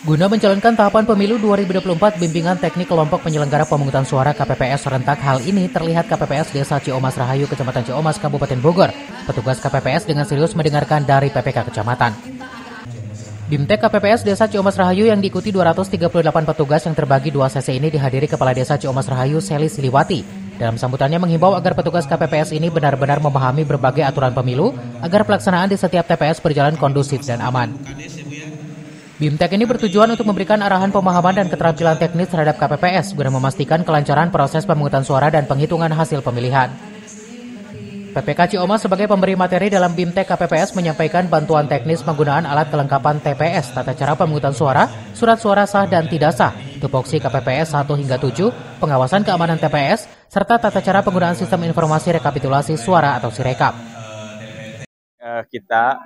Guna menjalankan tahapan pemilu 2024, bimbingan teknik kelompok penyelenggara pemungutan suara KPPS serentak hal ini terlihat KPPS Desa Ciomas Rahayu, Kecamatan Ciomas, Kabupaten Bogor. Petugas KPPS dengan serius mendengarkan dari PPK Kecamatan. Bimtek KPPS Desa Ciomas Rahayu yang diikuti 238 petugas yang terbagi 2 sesi ini dihadiri Kepala Desa Ciomas Rahayu, Seli Siliwati. Dalam sambutannya menghimbau agar petugas KPPS ini benar-benar memahami berbagai aturan pemilu agar pelaksanaan di setiap TPS berjalan kondusif dan aman. Bimtek ini bertujuan untuk memberikan arahan pemahaman dan keterampilan teknis terhadap KPPS guna memastikan kelancaran proses pemungutan suara dan penghitungan hasil pemilihan. PPK Ciomas sebagai pemberi materi dalam Bimtek KPPS menyampaikan bantuan teknis penggunaan alat kelengkapan TPS, tata cara pemungutan suara, surat suara sah dan tidak sah, tupoksi KPPS 1 hingga 7, pengawasan keamanan TPS, serta tata cara penggunaan sistem informasi rekapitulasi suara atau Sirekap. Kita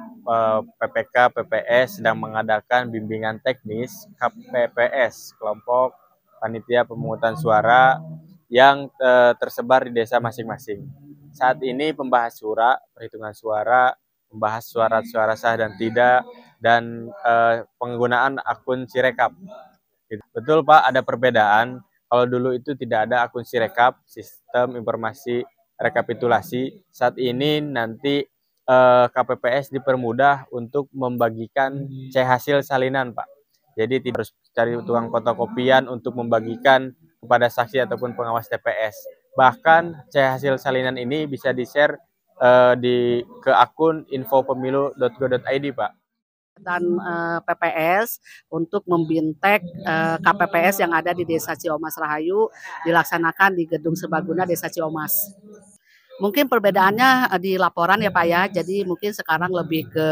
PPK PPS sedang mengadakan bimbingan teknis KPPS, kelompok panitia pemungutan suara yang tersebar di desa masing-masing. Saat ini pembahas perhitungan suara, membahas suara sah dan tidak, dan penggunaan akun Sirekap. Betul Pak, ada perbedaan. Kalau dulu itu tidak ada akun Sirekap, sistem informasi rekapitulasi. Saat ini nanti KPPS dipermudah untuk membagikan hasil salinan, Pak. Jadi tidak harus cari tukang fotokopian untuk membagikan kepada saksi ataupun pengawas TPS. Bahkan hasil salinan ini bisa di-share ke akun infopemilu.go.id, Pak. Dan PPS untuk membintek KPPS yang ada di Desa Ciomas Rahayu dilaksanakan di Gedung Serbaguna Desa Ciomas. Mungkin perbedaannya di laporan ya Pak ya, jadi mungkin sekarang lebih ke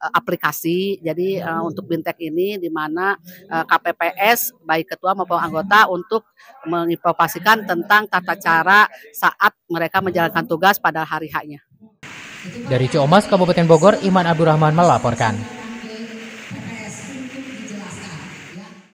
aplikasi. Jadi untuk Bintek ini di mana KPPS baik ketua maupun anggota untuk menginformasikan tentang tata cara saat mereka menjalankan tugas pada hari H-nya. Dari Ciomas, Kabupaten Bogor, Iman Abdurrahman melaporkan.